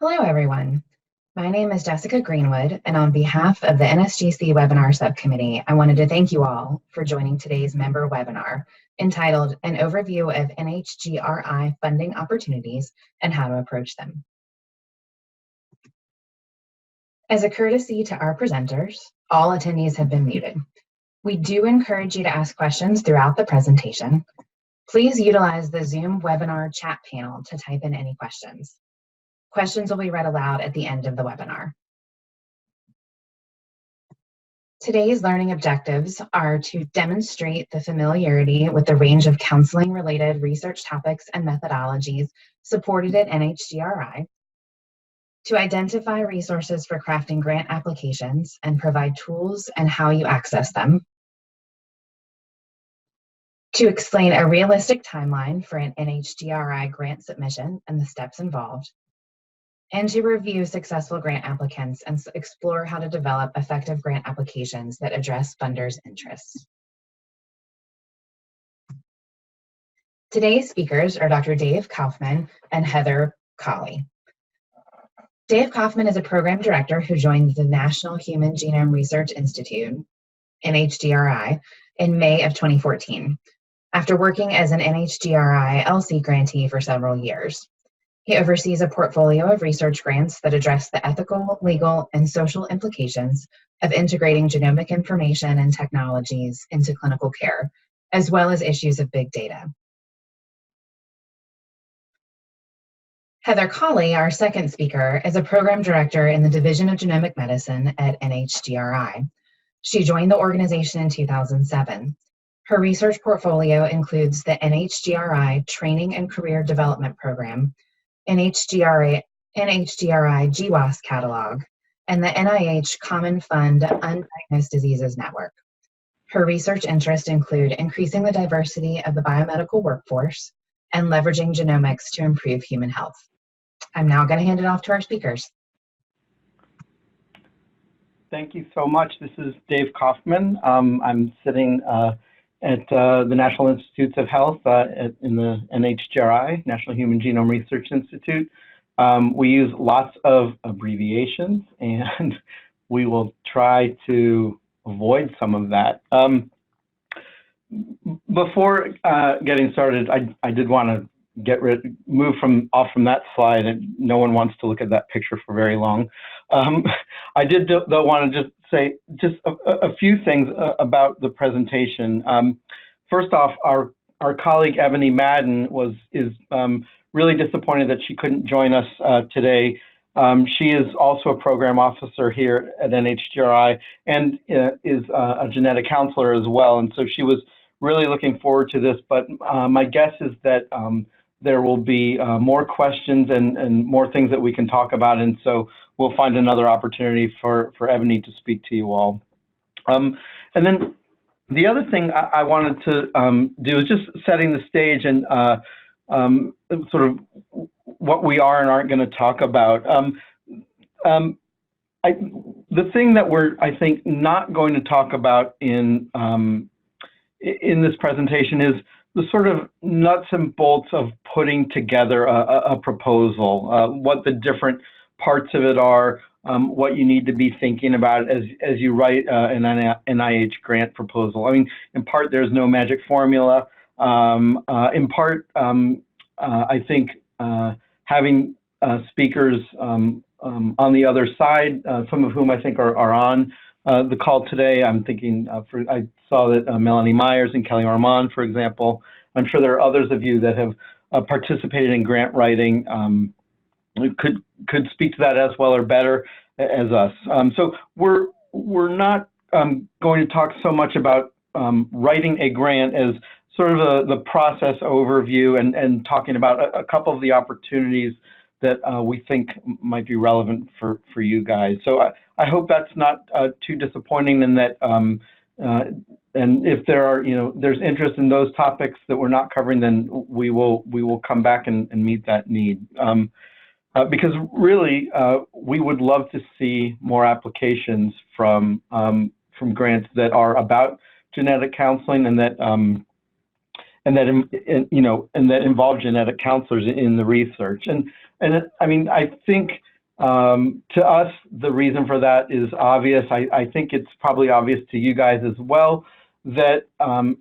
Hello, everyone. My name is Jessica Greenwood, and on behalf of the NSGC Webinar Subcommittee, I wanted to thank you all for joining today's member webinar entitled An Overview of NHGRI Funding Opportunities and How to Approach Them. As a courtesy to our presenters, all attendees have been muted. We do encourage you to ask questions throughout the presentation. Please utilize the Zoom webinar chat panel to type in any questions. Questions will be read aloud at the end of the webinar. Today's learning objectives are to demonstrate the familiarity with the range of counseling-related research topics and methodologies supported at NHGRI, to identify resources for crafting grant applications and provide tools and how you access them, to explain a realistic timeline for an NHGRI grant submission and the steps involved, and to review successful grant applicants and explore how to develop effective grant applications that address funders' interests. Today's speakers are Dr. Dave Kaufman and Heather Colley. Dave Kaufman is a program director who joined the National Human Genome Research Institute, NHGRI, in May of 2014, after working as an NHGRI Elsi grantee for several years. He oversees a portfolio of research grants that address the ethical, legal, and social implications of integrating genomic information and technologies into clinical care, as well as issues of big data. Heather Colley, our second speaker, is a program director in the Division of Genomic Medicine at NHGRI. She joined the organization in 2007. Her research portfolio includes the NHGRI Training and Career Development Program, NHGRI GWAS catalog, and the NIH Common Fund Undiagnosed Diseases Network. Her research interests include increasing the diversity of the biomedical workforce and leveraging genomics to improve human health. I'm now going to hand it off to our speakers. Thank you so much. This is Dave Kaufman. I'm sitting at the National Institutes of Health in the NHGRI, National Human Genome Research Institute. We use lots of abbreviations, and we will try to avoid some of that. Before getting started, I did want to move off from that slide, and no one wants to look at that picture for very long. I did though want to just say a few things about the presentation. First off, our colleague Ebony Madden is really disappointed that she couldn't join us today. She is also a program officer here at NHGRI and is a genetic counselor as well, and so she was really looking forward to this. But my guess is that there will be more questions and more things that we can talk about, and so we'll find another opportunity for Ebony to speak to you all. And then the other thing I wanted to do is just setting the stage and sort of what we are and aren't going to talk about. The thing that we're, I think, not going to talk about in this presentation is the sort of nuts and bolts of putting together a proposal, what the different parts of it are, what you need to be thinking about as you write an NIH grant proposal. I mean, in part, there's no magic formula. In part, I think having speakers on the other side, some of whom I think are on the call today. I'm thinking, I saw that Melanie Myers and Kelly Ormond, for example. I'm sure there are others of you that have participated in grant writing could speak to that as well or better as us. So we're not going to talk so much about writing a grant as sort of the process overview and talking about a couple of the opportunities that we think might be relevant for you guys. So I hope that's not too disappointing, and that and if there are, there's interest in those topics that we're not covering, then we will come back and meet that need. Because really, we would love to see more applications from grants that are about genetic counseling and that involve genetic counselors in the research. And And I mean, I think to us, the reason for that is obvious. I think it's probably obvious to you guys as well, that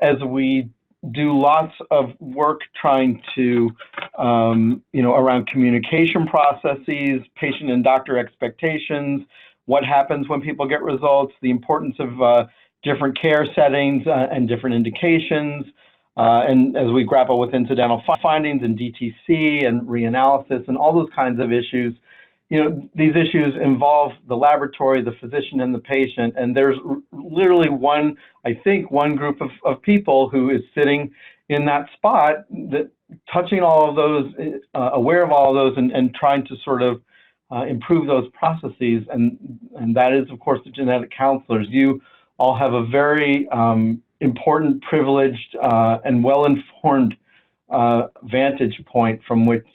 as we do lots of work trying to, around communication processes, patient and doctor expectations, what happens when people get results, the importance of different care settings and different indications, and as we grapple with incidental findings and DTC and reanalysis and all those kinds of issues, these issues involve the laboratory, the physician, and the patient. And there's literally one group of people who is sitting in that spot, that touching all of those, aware of all of those, and trying to sort of improve those processes. And that is, of course, the genetic counselors. You all have a very important, privileged, and well-informed vantage point from which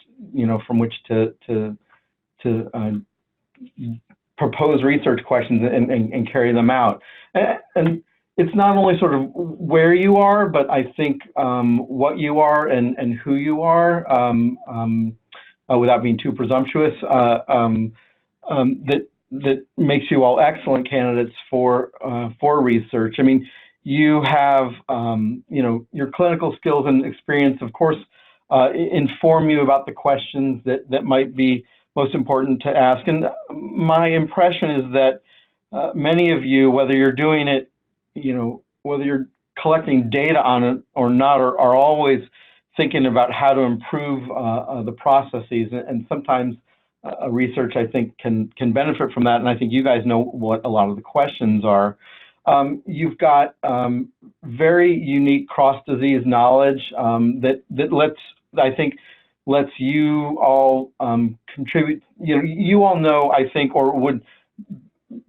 to propose research questions and carry them out. And it's not only sort of where you are, but I think what you are and who you are, without being too presumptuous, that makes you all excellent candidates for research. I mean, you have your clinical skills and experience, of course, inform you about the questions that might be most important to ask. And my impression is that many of you, whether you're doing it, whether you're collecting data on it or not, are always thinking about how to improve the processes. And sometimes research, I think, can benefit from that. And I think you guys know what a lot of the questions are. You've got very unique cross-disease knowledge that lets you all contribute. You all know, I think, or would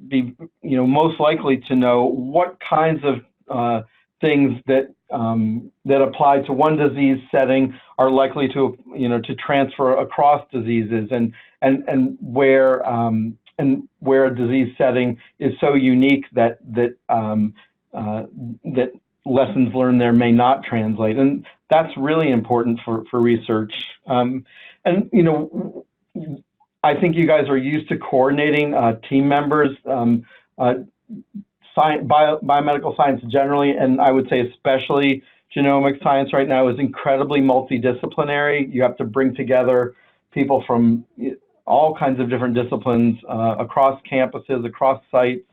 be most likely to know what kinds of things that apply to one disease setting are likely to transfer across diseases, and where a disease setting is so unique that lessons learned there may not translate. And that's really important for research. And I think you guys are used to coordinating team members, biomedical science generally, and I would say especially genomic science right now is incredibly multidisciplinary. You have to bring together people from all kinds of different disciplines across campuses, across sites,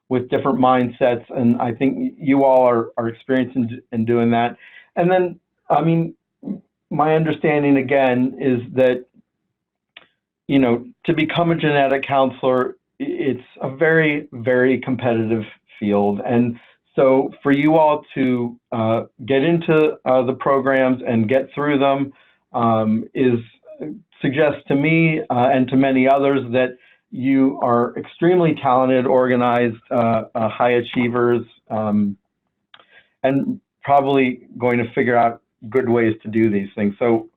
with different mindsets, and I think you all are experienced in doing that. And then, I mean, my understanding again is that to become a genetic counselor, it's a very, very competitive field. And so for you all to get into the programs and get through them suggests to me and to many others that you are extremely talented, organized, high achievers, and probably going to figure out good ways to do these things. So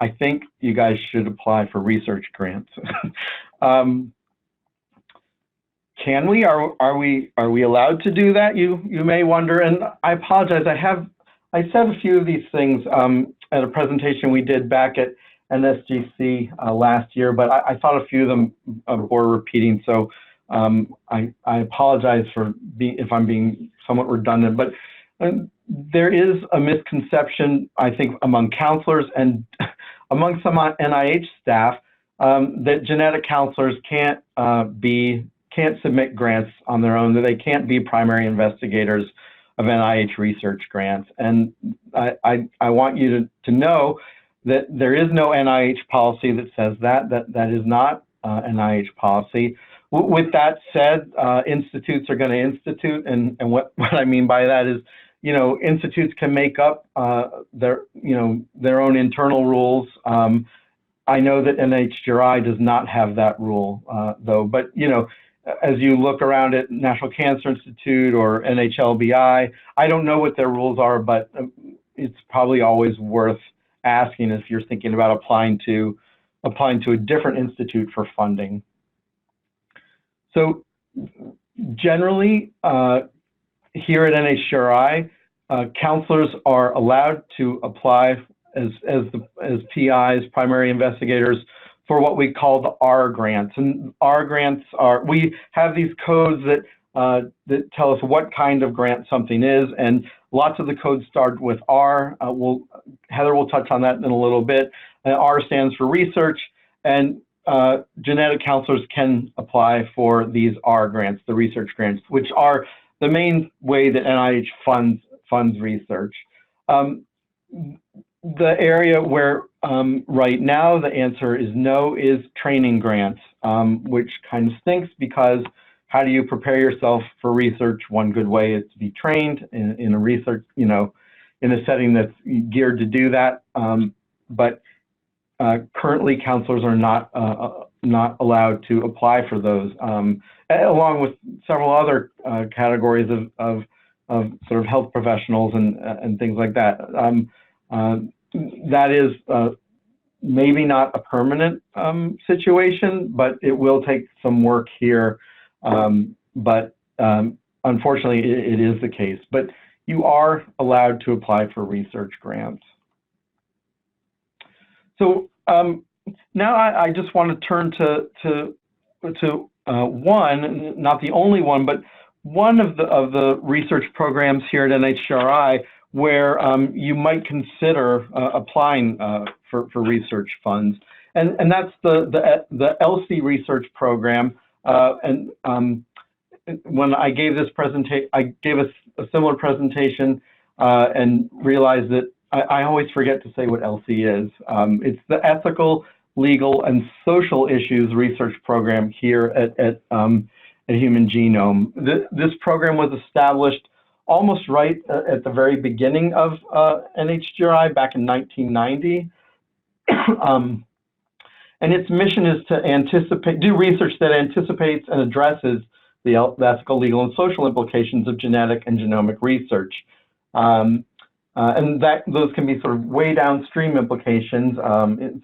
I think you guys should apply for research grants. Can we? Are we allowed to do that? You may wonder, and I apologize. I said a few of these things at a presentation we did back at NSGC last year, but I thought a few of them were repeating. So I apologize if I'm being somewhat redundant, but there is a misconception, I think, among counselors and among some NIH staff that genetic counselors can't submit grants on their own, that they can't be primary investigators of NIH research grants. And I want you to know that there is no NIH policy that says that is not NIH policy. With that said, institutes are going to institute, and what I mean by that is, institutes can make up their own internal rules. I know that NHGRI does not have that rule, though. But as you look around at National Cancer Institute or NHLBI, I don't know what their rules are, but it's probably always worth asking if you're thinking about applying to a different institute for funding. So generally, here at NHGRI, counselors are allowed to apply as PIs, primary investigators, for what we call the R grants. And R grants are, we have these codes that tell us what kind of grant something is, and lots of the codes start with R. Heather will touch on that in a little bit. R stands for research, and genetic counselors can apply for these R grants, the research grants, which are the main way that NIH funds research. The area where right now the answer is no is training grants, which kind of stinks because how do you prepare yourself for research? One good way is to be trained in a research, in a setting that's geared to do that. But currently, counselors are not allowed to apply for those, along with several other categories of sort of health professionals and things like that. That is maybe not a permanent situation, but it will take some work here. But unfortunately, it is the case. But you are allowed to apply for research grants. So now I just want to turn to one, not the only one, but one of the research programs here at NHGRI where you might consider applying for research funds, and that's the Elsi research program. When I gave this presentation, I gave a similar presentation and realized that I always forget to say what Elsi is. It's the Ethical, Legal, and Social Issues Research Program here at Human Genome. This program was established almost right at the very beginning of NHGRI back in 1990. And its mission is to do research that anticipates and addresses the ethical, legal, and social implications of genetic and genomic research. And those can be sort of way downstream implications,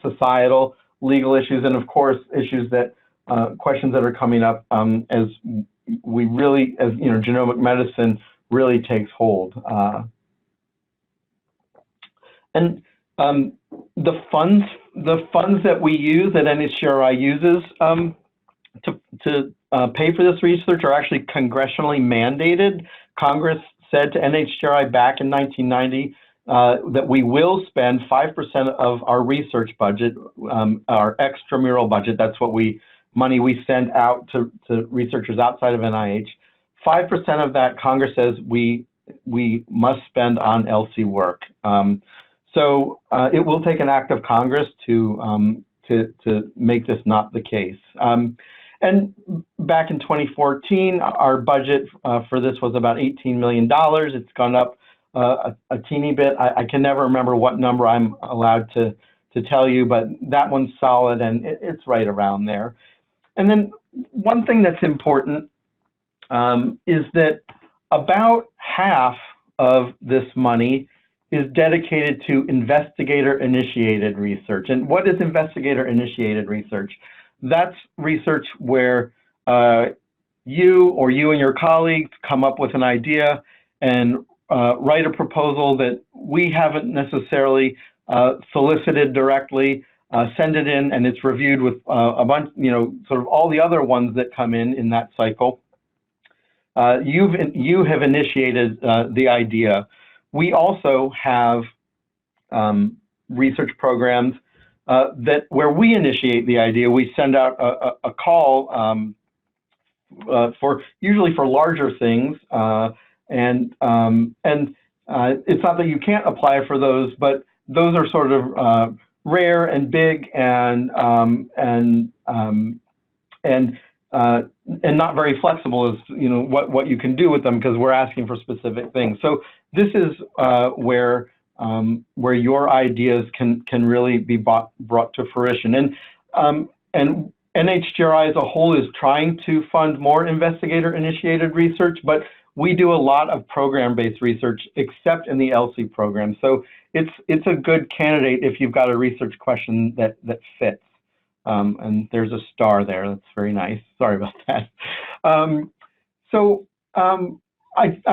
societal, legal issues, and of course, issues that, questions that are coming up as we really, as genomic medicine really takes hold. And the funds that we use, that NHGRI uses to pay for this research are actually congressionally mandated. Congress said to NHGRI back in 1990 that we will spend 5% of our research budget, our extramural budget, that's what money we send out to researchers outside of NIH. 5% of that Congress says we must spend on Elsi work. So it will take an act of Congress to make this not the case. And back in 2014, our budget for this was about $18 million. It's gone up a teeny bit. I can never remember what number I'm allowed to tell you, but that one's solid and it's right around there. And then one thing that's important is that about half of this money is dedicated to investigator-initiated research. And what is investigator-initiated research? That's research where you and your colleagues come up with an idea and write a proposal that we haven't necessarily solicited directly, send it in, and it's reviewed with a bunch, sort of all the other ones that come in that cycle. You have initiated the idea. We also have research programs where we initiate the idea. We send out a call usually for larger things, and it's not that you can't apply for those, but those are sort of rare and big and not very flexible as what you can do with them, because we're asking for specific things. So this is where your ideas can really be brought to fruition. And NHGRI as a whole is trying to fund more investigator-initiated research, but we do a lot of program-based research, except in the Elsi program. So it's a good candidate if you've got a research question that fits. And there's a star there. That's very nice. Sorry about that. I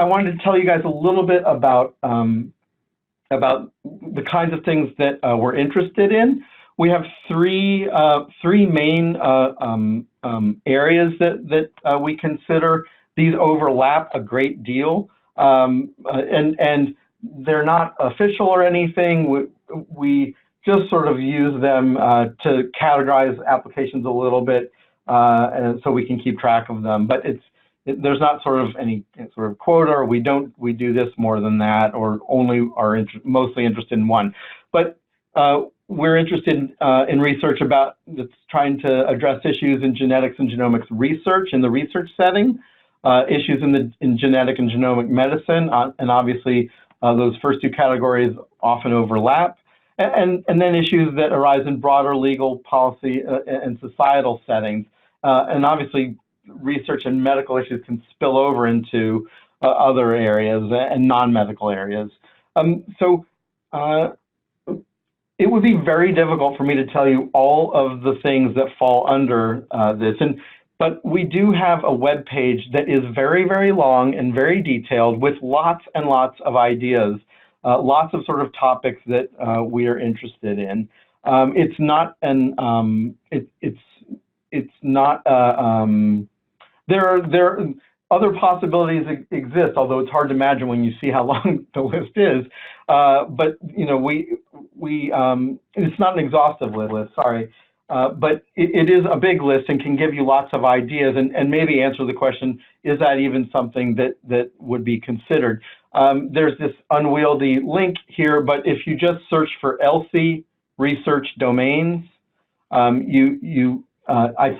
wanted to tell you guys a little bit about the kinds of things that we're interested in. we have three main areas that we consider. These overlap a great deal, and they're not official or anything. We just sort of use them to categorize applications a little bit, and so we can keep track of them. But there's not sort of any sort of quota, or we do this more than that, or only are mostly interested in one. But we're interested in research that's trying to address issues in genetics and genomics research in the research setting, issues in genetic and genomic medicine, and obviously those first two categories often overlap, and then issues that arise in broader legal, policy, and societal settings. And obviously, research and medical issues can spill over into other areas and non-medical areas. It would be very difficult for me to tell you all of the things that fall under this. But we do have a web page that is very, very long and very detailed with lots and lots of ideas, lots of sort of topics that we are interested in. It's not there are other possibilities exist, although it's hard to imagine when you see how long the list is. But it's not an exhaustive list, sorry. But it is a big list and can give you lots of ideas and maybe answer the question, is that even something that would be considered? There's this unwieldy link here, but if you just search for Elsi research domains, I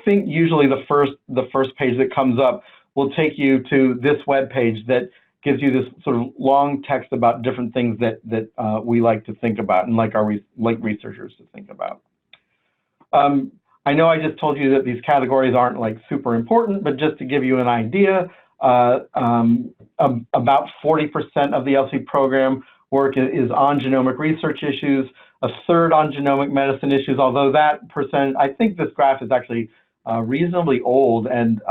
think usually the first page that comes up will take you to this web page that gives you this sort of long text about different things that we like to think about and like researchers to think about. I know I just told you that these categories aren't like super important, but just to give you an idea, about 40% of the Elsi program work is on genomic research issues, a third on genomic medicine issues, although that percent, I think this graph is actually reasonably old, and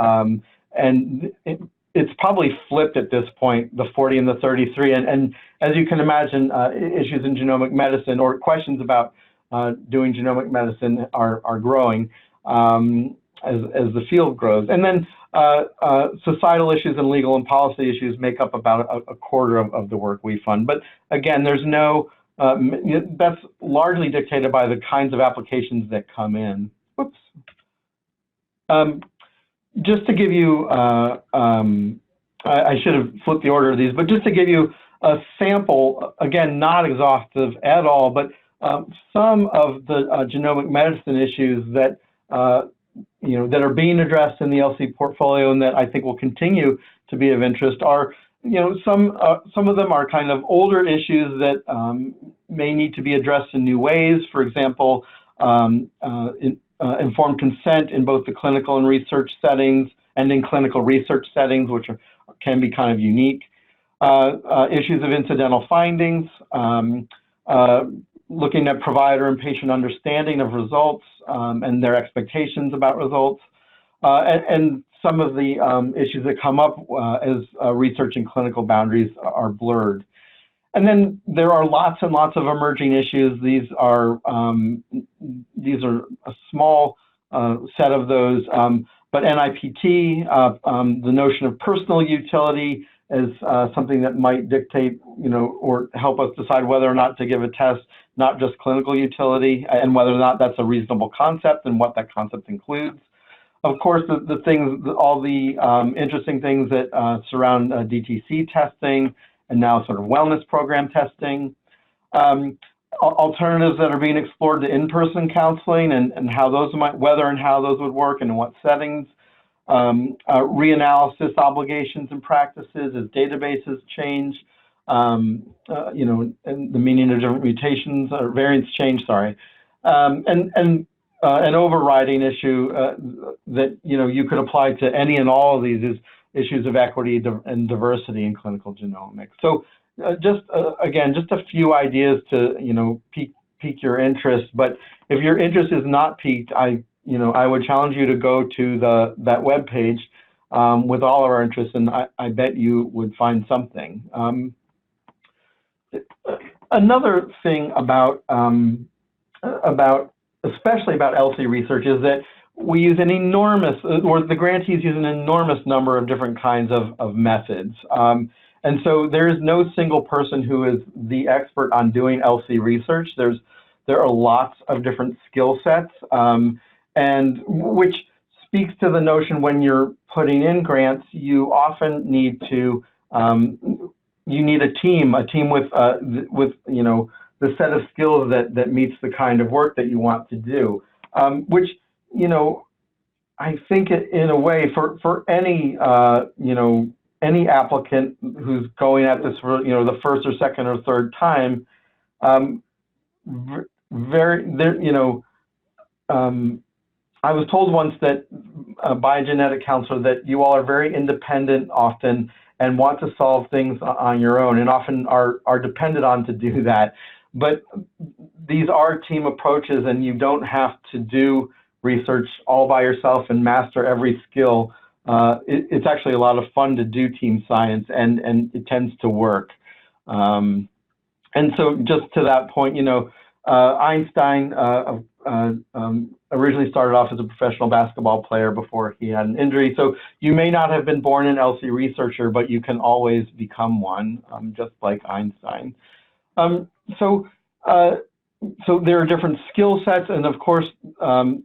it's probably flipped at this point, the 40 and the 33. And as you can imagine, issues in genomic medicine or questions about doing genomic medicine are growing as the field grows. And then societal issues and legal and policy issues make up about a quarter of the work we fund. But again, there's no, that's largely dictated by the kinds of applications that come in. Whoops. Just to give you, I should have flipped the order of these, but just to give you a sample, again, not exhaustive at all, but some of the genomic medicine issues that that are being addressed in the Elsi portfolio and that I think will continue to be of interest are, some of them are kind of older issues that may need to be addressed in new ways. For example, informed consent in both the clinical and research settings and in clinical research settings, which can be kind of unique. Issues of incidental findings, looking at provider and patient understanding of results and their expectations about results, and some of the issues that come up as research and clinical boundaries are blurred. And then there are lots and lots of emerging issues. These are a small set of those, but NIPT, the notion of personal utility is something that might dictate, or help us decide whether or not to give a test, not just clinical utility, and whether or not that's a reasonable concept and what that concept includes. Of course, the things, all the interesting things that surround DTC testing and now sort of wellness program testing. Alternatives that are being explored to in-person counseling and how those might, whether and how those would work and in what settings. Reanalysis obligations and practices as databases change, and the meaning of different mutations or variants change, sorry. And an overriding issue that, you could apply to any and all of these is issues of equity and diversity in clinical genomics. So again, just a few ideas to, pique your interest. But if your interest is not piqued, I would challenge you to go to that web page with all of our interests, and I bet you would find something. Another thing about especially about Elsi research is that we use an enormous, or the grantees use an enormous number of different kinds of methods. And so there is no single person who is the expert on doing Elsi research. There are lots of different skill sets, and which speaks to the notion when you're putting in grants, you often need to, you need a team with you know, the set of skills that meets the kind of work that you want to do, which, you know, I think in a way for any, you know, any applicant who's going at this for, you know, the first or second or third time, you know, I was told once that by a genetic counselor that you all are very independent often and want to solve things on your own, and often are dependent on to do that. But these are team approaches, and you don't have to do research all by yourself and master every skill. It's actually a lot of fun to do team science, and it tends to work. And so just to that point, you know, Einstein originally started off as a professional basketball player before he had an injury. So you may not have been born an Elsi researcher, but you can always become one, just like Einstein. So there are different skill sets, and of course, you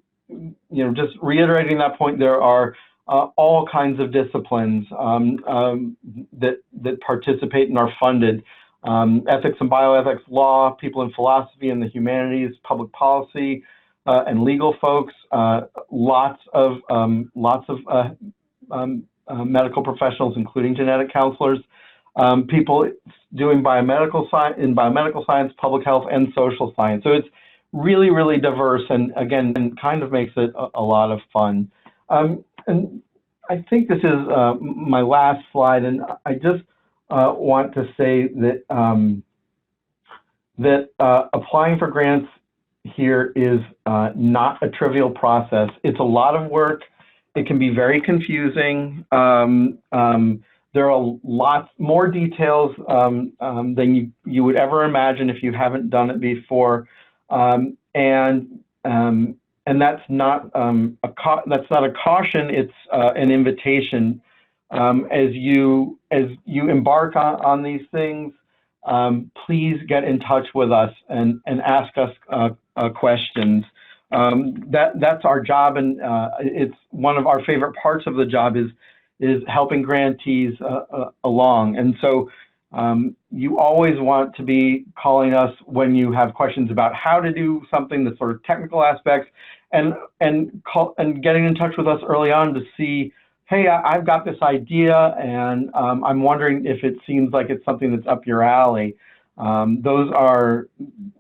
know, just reiterating that point, there are all kinds of disciplines that participate and are funded. Ethics and bioethics, law, people in philosophy and the humanities, public policy, and legal folks. Lots of medical professionals, including genetic counselors. People doing biomedical science, public health, and social science. So it's really, really diverse, and again, kind of makes it a lot of fun. And I think this is my last slide, and I just want to say that applying for grants here is not a trivial process. It's a lot of work. It can be very confusing. There are lots more details than you would ever imagine if you haven't done it before, and that's not a caution. It's an invitation. As you embark on these things, please get in touch with us and ask us questions. That's our job, and it's one of our favorite parts of the job is helping grantees along. And so you always want to be calling us when you have questions about how to do something, the sort of technical aspects, and getting in touch with us early on to see, hey, I've got this idea, and I'm wondering if it seems like it's something that's up your alley. Those are,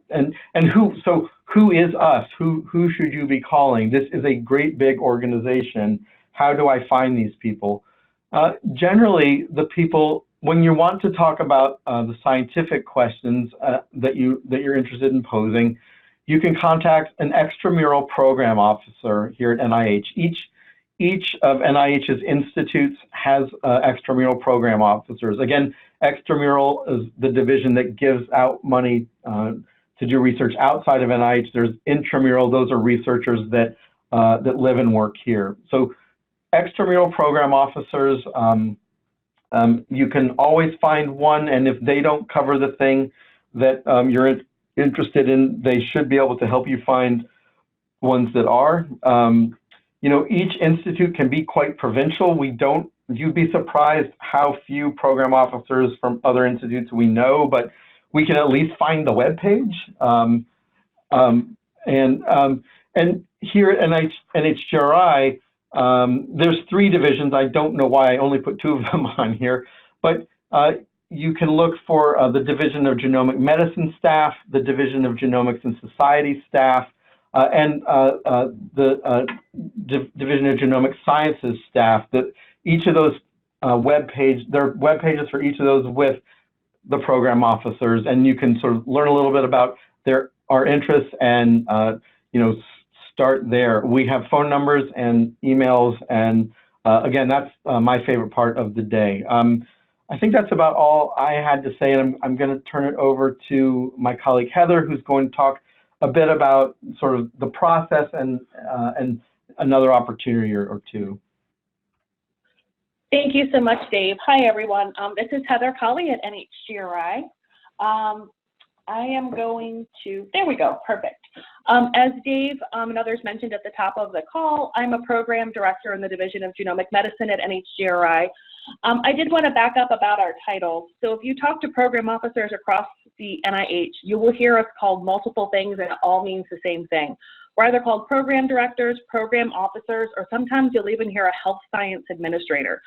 and who is us? Who should you be calling? This is a great big organization. How do I find these people? Generally, the people, when you want to talk about the scientific questions that you're interested in posing, you can contact an extramural program officer here at NIH. Each of NIH's institutes has extramural program officers. Again, extramural is the division that gives out money to do research outside of NIH. There's intramural; those are researchers that live and work here. So, extramural program officers, you can always find one, and if they don't cover the thing that you're interested in, they should be able to help you find ones that are. You know, each institute can be quite provincial. You'd be surprised how few program officers from other institutes we know, but we can at least find the webpage. And here at NHGRI, there's 3 divisions. I don't know why I only put 2 of them on here, but you can look for the Division of Genomic Medicine staff, the Division of Genomics and Society staff, and the Division of Genomic Sciences staff. That each of those there are web pages for each of those with the program officers, and you can sort of learn a little bit about our interests and you know, start there. We have phone numbers and emails, and again, that's my favorite part of the day. I think that's about all I had to say, and I'm going to turn it over to my colleague Heather, who's going to talk a bit about sort of the process and another opportunity or two. Thank you so much, Dave. Hi, everyone. This is Heather Colley at NHGRI. I am going to, there we go, perfect. As Dave and others mentioned at the top of the call, I'm a program director in the Division of Genomic Medicine at NHGRI. I did want to back up about our titles. So if you talk to program officers across the NIH, you will hear us called multiple things, and it all means the same thing. We're either called program directors, program officers, or sometimes you'll even hear a health science administrator.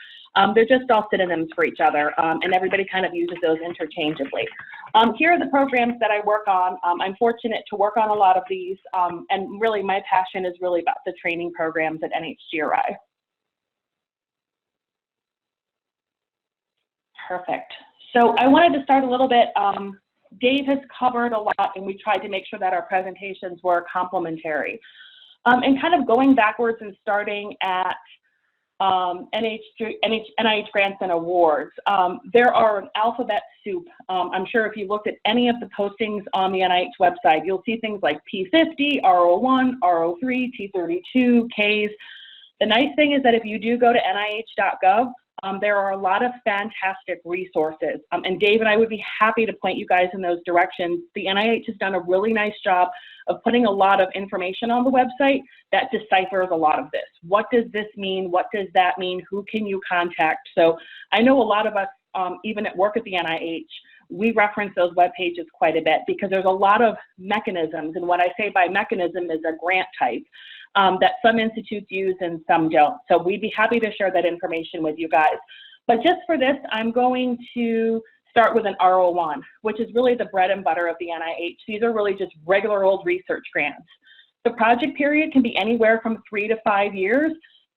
They're just all synonyms for each other, and everybody kind of uses those interchangeably. Here are the programs that I work on. I'm fortunate to work on a lot of these, and really my passion is really about the training programs at NHGRI. Perfect. So I wanted to start a little bit. Dave has covered a lot, and we tried to make sure that our presentations were complementary. And kind of going backwards and starting at NIH Grants and Awards, there are an alphabet soup. I'm sure if you looked at any of the postings on the NIH website, you'll see things like P50, R01, R03, T32, Ks. The nice thing is that if you do go to NIH.gov, there are a lot of fantastic resources, and Dave and I would be happy to point you guys in those directions. The NIH has done a really nice job of putting a lot of information on the website that deciphers a lot of this. What does this mean? What does that mean? Who can you contact? So I know a lot of us, even at work at the NIH, we reference those web pages quite a bit because there's a lot of mechanisms, and what I say by mechanism is a grant type. That some institutes use and some don't. So we'd be happy to share that information with you guys. But just for this, I'm going to start with an R01, which is really the bread and butter of the NIH. These are really just regular old research grants. The project period can be anywhere from 3 to 5 years.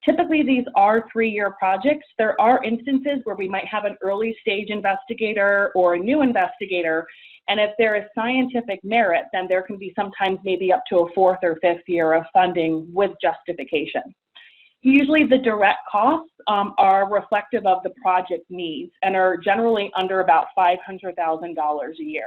Typically, these are 3-year projects. There are instances where we might have an early stage investigator or a new investigator, and if there is scientific merit, then there can be sometimes maybe up to a 4th or 5th year of funding with justification. Usually the direct costs are reflective of the project needs and are generally under about $500,000 a year.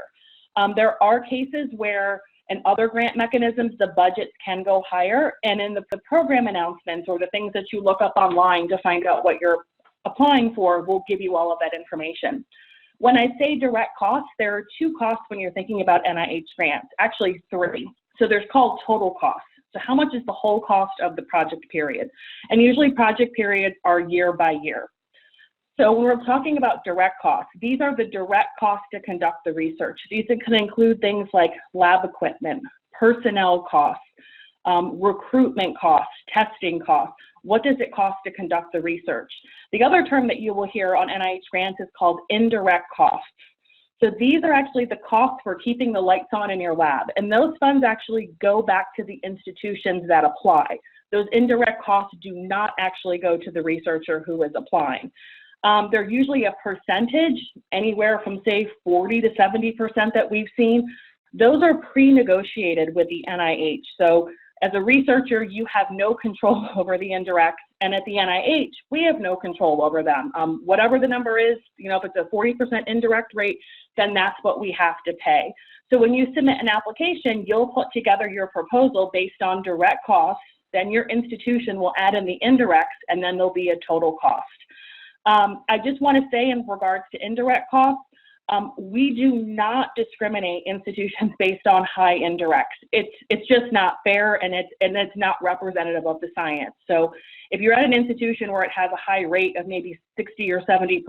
There are cases where in other grant mechanisms, the budgets can go higher, and in the program announcements or the things that you look up online to find out what you're applying for, we'll give you all of that information. When I say direct costs, there are 2 costs when you're thinking about NIH grants, actually 3. So there's called total costs. So how much is the whole cost of the project period? And usually project periods are year by year. So when we're talking about direct costs, these are the direct costs to conduct the research. These can include things like lab equipment, personnel costs, recruitment costs, testing costs. What does it cost to conduct the research? The other term that you will hear on NIH grants is called indirect costs. So these are actually the costs for keeping the lights on in your lab. And those funds actually go back to the institutions that apply. Those indirect costs do not actually go to the researcher who is applying. They're usually a percentage, anywhere from say 40 to 70% that we've seen. Those are pre-negotiated with the NIH. So as a researcher, you have no control over the indirects, and at the NIH, we have no control over them. Whatever the number is, you know, if it's a 40% indirect rate, then that's what we have to pay. So when you submit an application, you'll put together your proposal based on direct costs, then your institution will add in the indirects, and then there'll be a total cost. I just want to say in regards to indirect costs, we do not discriminate institutions based on high indirects. It's just not fair, and it's not representative of the science. So if you're at an institution where it has a high rate of maybe 60 or 70%,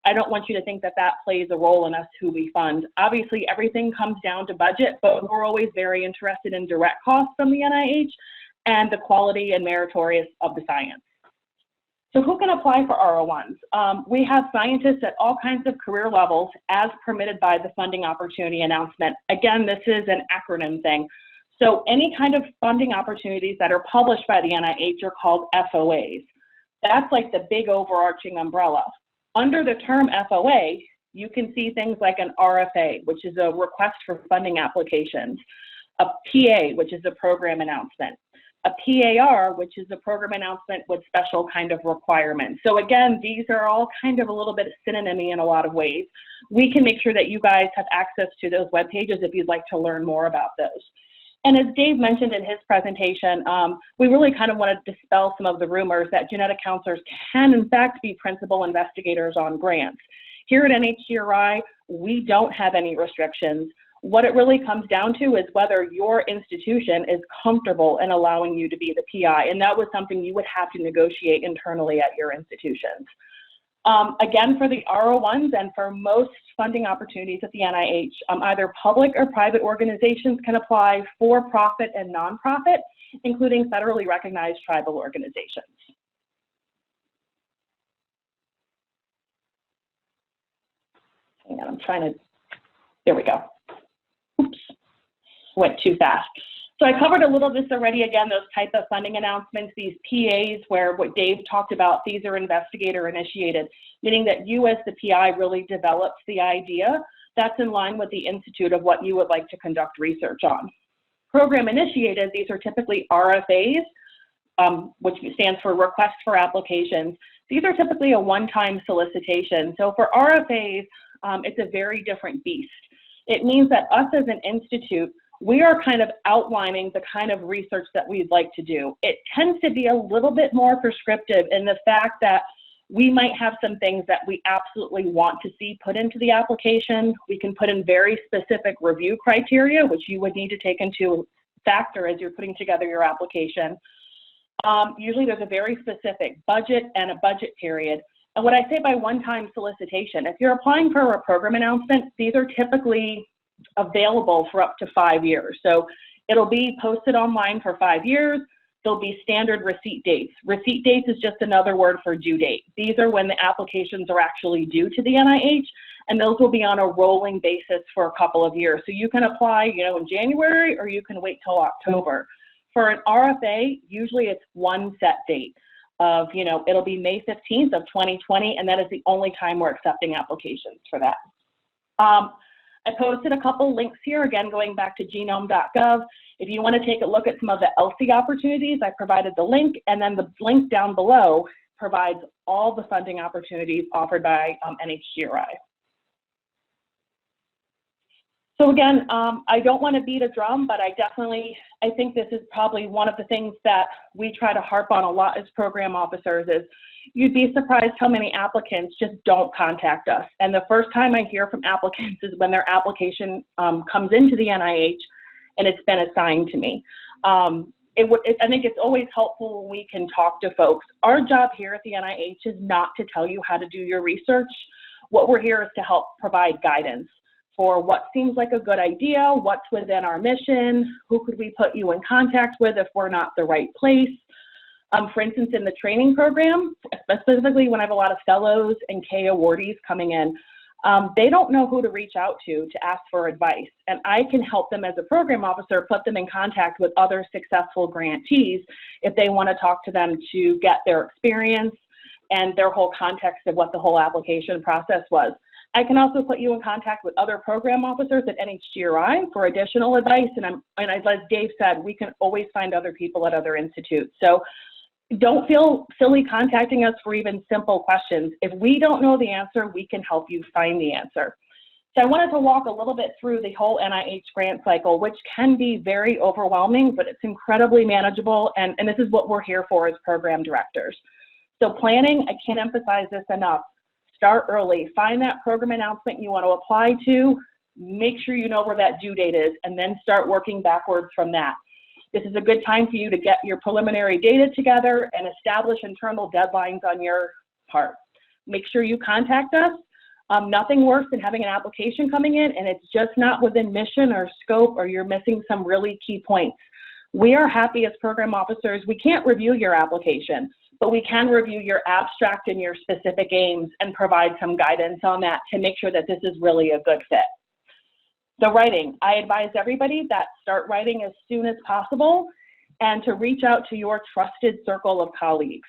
I don't want you to think that that plays a role in us who we fund. Obviously, everything comes down to budget, but we're always very interested in direct costs from the NIH and the quality and meritorious of the science. So who can apply for R01s? We have scientists at all kinds of career levels as permitted by the funding opportunity announcement. Again, this is an acronym thing. So any kind of funding opportunities that are published by the NIH are called FOAs. That's like the big overarching umbrella. Under the term FOA, you can see things like an RFA, which is a request for funding applications, a PA, which is a program announcement, a PAR, which is a program announcement with special kind of requirements. So again, these are all kind of a little bit synonymy in a lot of ways. We can make sure that you guys have access to those web pages if you'd like to learn more about those. And as Dave mentioned in his presentation, we really kind of want to dispel some of the rumors that genetic counselors can in fact be principal investigators on grants. Here at NHGRI, we don't have any restrictions. What it really comes down to is whether your institution is comfortable in allowing you to be the PI, and that was something you would have to negotiate internally at your institutions. Again, for the R01s and for most funding opportunities at the NIH, either public or private organizations can apply, for-profit and nonprofit, including federally recognized tribal organizations. Hang on, I'm trying to, there we go. Oops, went too fast. So I covered a little of this already. Again, those type of funding announcements, these PAs, where what Dave talked about, these are investigator initiated, meaning that you as the PI really develops the idea. That's in line with the institute of what you would like to conduct research on. Program initiated, these are typically RFAs, which stands for Request for Applications. These are typically a one-time solicitation. So for RFAs, it's a very different beast. It means that us as an institute, we are kind of outlining the kind of research that we'd like to do. It tends to be a little bit more prescriptive in the fact that we might have some things that we absolutely want to see put into the application. We can put in very specific review criteria, which you would need to take into factor as you're putting together your application. Usually there's a very specific budget and a budget period. And what I say by one-time solicitation, if you're applying for a program announcement, these are typically available for up to 5 years. So it'll be posted online for 5 years. There'll be standard receipt dates. Receipt dates is just another word for due date. These are when the applications are actually due to the NIH, and those will be on a rolling basis for a couple of years. So you can apply, in January, or you can wait till October. For an RFA, usually it's one set date of, it'll be May 15th of 2020, and that is the only time we're accepting applications for that. I posted a couple links here, again, going back to genome.gov. If you want to take a look at some of the Elsi opportunities, I provided the link, and then the link down below provides all the funding opportunities offered by NHGRI. So again, I don't want to beat a drum, but I think this is probably one of the things that we try to harp on a lot as program officers is you'd be surprised how many applicants just don't contact us. And the first time I hear from applicants is when their application comes into the NIH and it's been assigned to me. I think it's always helpful when we can talk to folks. Our job here at the NIH is not to tell you how to do your research. What we're here is to help provide guidance for what seems like a good idea, what's within our mission, who could we put you in contact with if we're not the right place. For instance, in the training program, specifically when I have a lot of fellows and K awardees coming in, they don't know who to reach out to ask for advice. And I can help them as a program officer, put them in contact with other successful grantees if they want to talk to them to get their experience and their whole context of what the whole application process was. I can also put you in contact with other program officers at NHGRI for additional advice. And as Dave said, we can always find other people at other institutes. So don't feel silly contacting us for even simple questions. If we don't know the answer, we can help you find the answer. So I wanted to walk a little bit through the whole NIH grant cycle, which can be very overwhelming, but it's incredibly manageable. And this is what we're here for as program directors. So planning, I can't emphasize this enough. Start early, find that program announcement you want to apply to, make sure you know where that due date is, and then start working backwards from that. This is a good time for you to get your preliminary data together and establish internal deadlines on your part. Make sure you contact us. Nothing worse than having an application coming in and it's just not within mission or scope, or you're missing some really key points. We are happy as program officers. We can't review your application, but we can review your abstract and your specific aims and provide some guidance on that to make sure that this is really a good fit. The writing, I advise everybody that start writing as soon as possible and to reach out to your trusted circle of colleagues.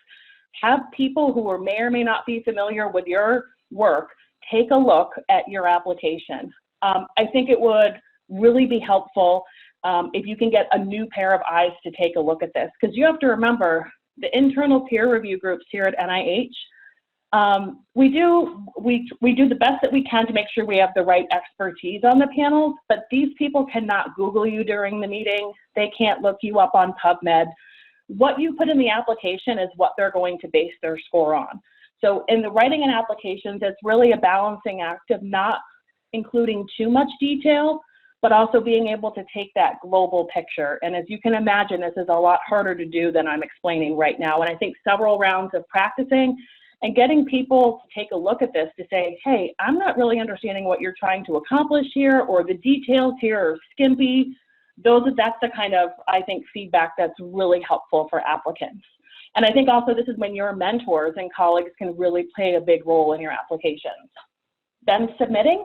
Have people who may or may not be familiar with your work take a look at your application. I think it would really be helpful if you can get a new pair of eyes to take a look at this, because you have to remember the internal peer review groups here at NIH, We do the best that we can to make sure we have the right expertise on the panels, but these people cannot Google you during the meeting. They can't look you up on PubMed. What you put in the application is what they're going to base their score on. So in the writing and applications, it's really a balancing act of not including too much detail, but also being able to take that global picture. And as you can imagine, this is a lot harder to do than I'm explaining right now. And I think several rounds of practicing and getting people to take a look at this to say, hey, I'm not really understanding what you're trying to accomplish here, or the details here are skimpy. That's the kind of, I think, feedback that's really helpful for applicants. And I think also this is when your mentors and colleagues can really play a big role in your applications. Then submitting.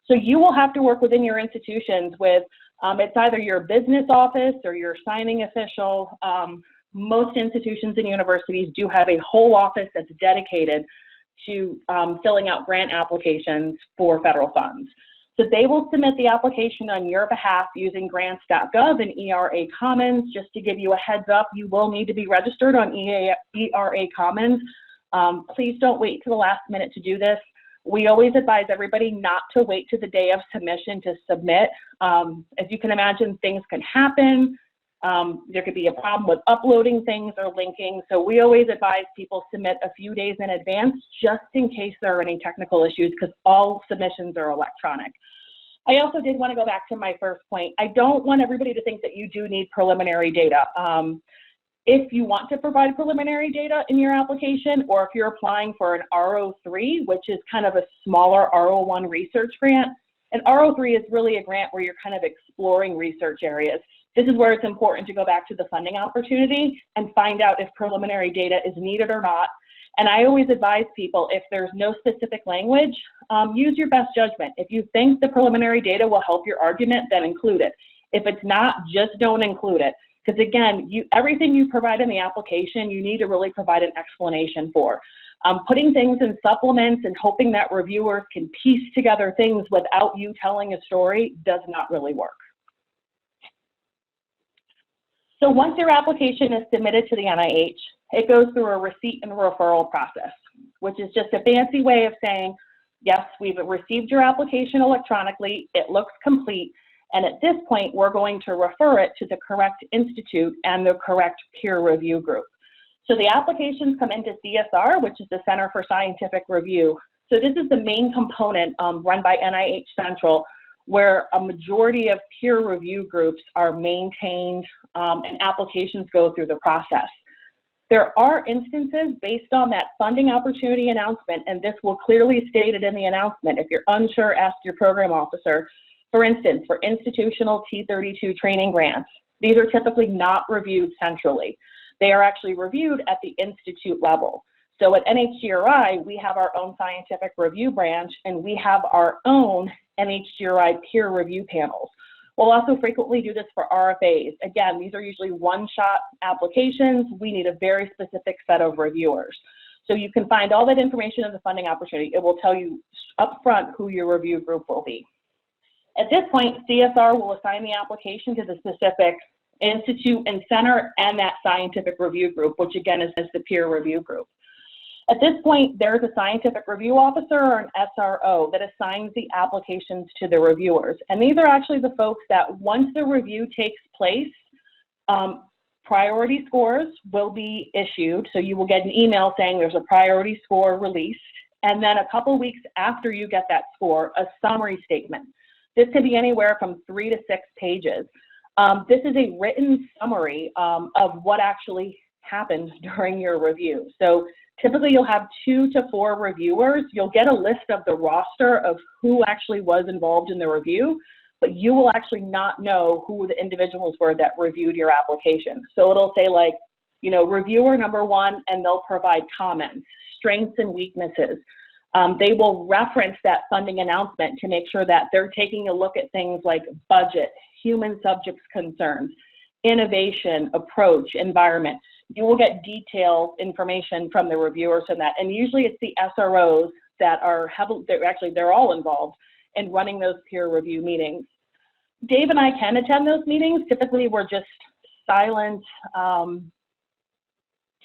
So you will have to work within your institutions with, it's either your business office or your signing official. Most institutions and universities do have a whole office that's dedicated to filling out grant applications for federal funds. So they will submit the application on your behalf using grants.gov and ERA Commons. Just to give you a heads up, you will need to be registered on ERA Commons. Please don't wait to the last minute to do this. We always advise everybody not to wait to the day of submission to submit. As you can imagine, things can happen. There could be a problem with uploading things or linking. So we always advise people submit a few days in advance just in case there are any technical issues, because all submissions are electronic. I also did want to go back to my first point. I don't want everybody to think that you do need preliminary data. If you want to provide preliminary data in your application, or if you're applying for an R03, which is kind of a smaller R01 research grant, an R03 is really a grant where you're kind of exploring research areas. This is where it's important to go back to the funding opportunity and find out if preliminary data is needed or not. And I always advise people, if there's no specific language, use your best judgment. If you think the preliminary data will help your argument, then include it. If it's not, just don't include it. Because again, everything you provide in the application, you need to really provide an explanation for. Putting things in supplements and hoping that reviewers can piece together things without you telling a story does not really work. So once your application is submitted to the NIH, it goes through a receipt and referral process, which is just a fancy way of saying, yes, we've received your application electronically, it looks complete, and at this point, we're going to refer it to the correct institute and the correct peer review group. So the applications come into CSR, which is the Center for Scientific Review. So this is the main component run by NIH Central, where a majority of peer review groups are maintained and applications go through the process. There are instances based on that funding opportunity announcement, and this will clearly state it in the announcement. If you're unsure, ask your program officer. For instance, for institutional T32 training grants, these are typically not reviewed centrally. They are actually reviewed at the institute level. So at NHGRI, we have our own scientific review branch, and we have our own NHGRI peer review panels. We'll also frequently do this for RFAs. Again, these are usually one-shot applications. We need a very specific set of reviewers. So you can find all that information in the funding opportunity. It will tell you upfront who your review group will be. At this point, CSR will assign the application to the specific institute and center and that scientific review group, which again is the peer review group. At this point, there's a scientific review officer or an SRO that assigns the applications to the reviewers. And these are actually the folks that once the review takes place, priority scores will be issued. So you will get an email saying there's a priority score released. And then a couple weeks after you get that score, a summary statement. This can be anywhere from 3 to 6 pages. This is a written summary of what actually happened during your review. So typically you'll have 2 to 4 reviewers. You'll get a list of the roster of who actually was involved in the review, but you will actually not know who the individuals were that reviewed your application. So it'll say like, you know, reviewer number 1, and they'll provide comments, strengths and weaknesses. They will reference that funding announcement to make sure that they're taking a look at things like budget, human subjects concerns, innovation, approach, environment. You will get detailed information from the reviewers on that. And usually it's the SROs that are they're all involved in running those peer review meetings. Dave and I can attend those meetings. Typically we're just silent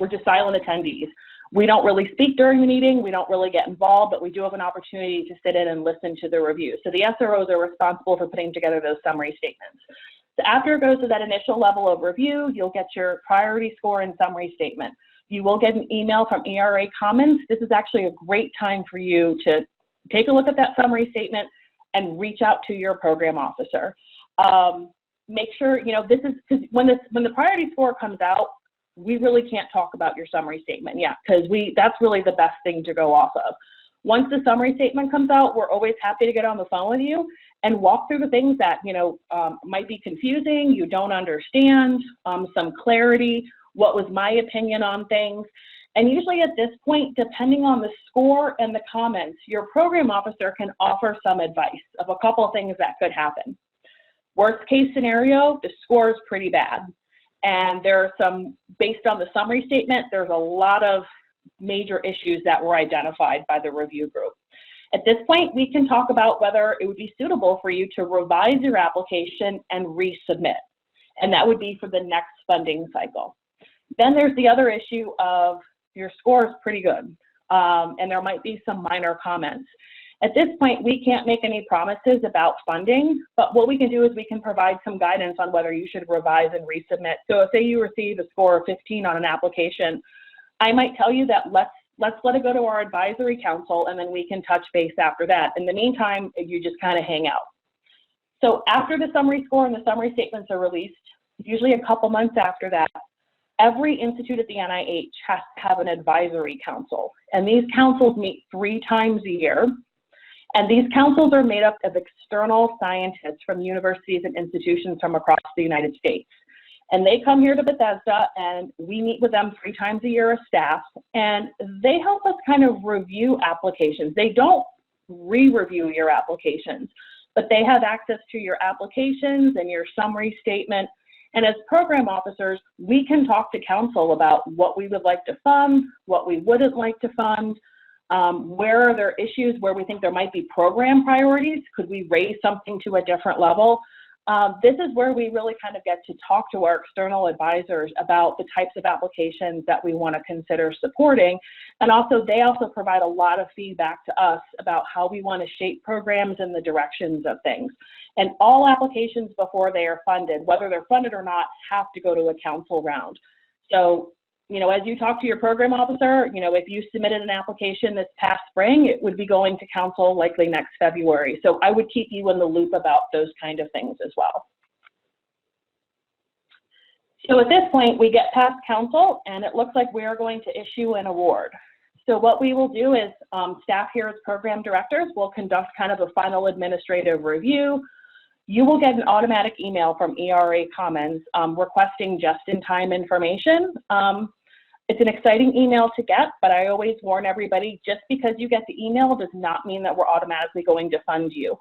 attendees. We don't really speak during the meeting, we don't really get involved, but we do have an opportunity to sit in and listen to the review. So the SROs are responsible for putting together those summary statements. So after it goes to that initial level of review, you'll get your priority score and summary statement. You will get an email from ERA Commons. This is actually a great time for you to take a look at that summary statement and reach out to your program officer. Make sure, this is, because when the priority score comes out, we really can't talk about your summary statement yet, because that's really the best thing to go off of. Once the summary statement comes out, we're always happy to get on the phone with you and walk through the things that might be confusing, you don't understand, some clarity, what was my opinion on things. And usually at this point, depending on the score and the comments, your program officer can offer some advice of a couple of things that could happen. Worst case scenario, the score is pretty bad. And there are some, based on the summary statement, there's a lot of major issues that were identified by the review group. At this point, we can talk about whether it would be suitable for you to revise your application and resubmit. And that would be for the next funding cycle. Then there's the other issue of your score is pretty good, and there might be some minor comments. At this point, we can't make any promises about funding, but what we can do is we can provide some guidance on whether you should revise and resubmit. So if say you receive a score of 15 on an application, I might tell you that let's let it go to our advisory council, and then we can touch base after that. In the meantime, you just kind of hang out. So after the summary score and the summary statements are released, usually a couple months after that, every institute at the NIH has to have an advisory council. And these councils meet 3 times a year. And these councils are made up of external scientists from universities and institutions from across the United States. And they come here to Bethesda, and we meet with them 3 times a year as staff, and they help us kind of review applications. They don't re-review your applications, but they have access to your applications and your summary statement. And as program officers, we can talk to council about what we would like to fund, what we wouldn't like to fund, where are there issues where we think there might be program priorities? Could we raise something to a different level? This is where we really kind of get to talk to our external advisors about the types of applications that we want to consider supporting. And also, they also provide a lot of feedback to us about how we want to shape programs and the directions of things. And all applications before they are funded, whether they're funded or not, have to go to a council round. So, as you talk to your program officer, if you submitted an application this past spring, it would be going to council likely next February. So I would keep you in the loop about those kind of things as well. So at this point, we get past council, and it looks like we are going to issue an award. So what we will do is staff here as program directors will conduct kind of a final administrative review. You will get an automatic email from ERA Commons requesting just-in-time information. It's an exciting email to get, but I always warn everybody, just because you get the email does not mean that we're automatically going to fund you.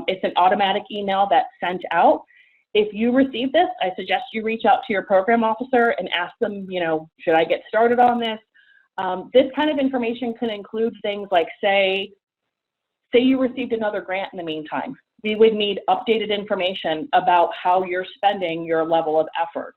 It's an automatic email that's sent out. If you receive this, I suggest you reach out to your program officer and ask them, should I get started on this? This kind of information can include things like, say you received another grant in the meantime. We would need updated information about how you're spending your level of effort.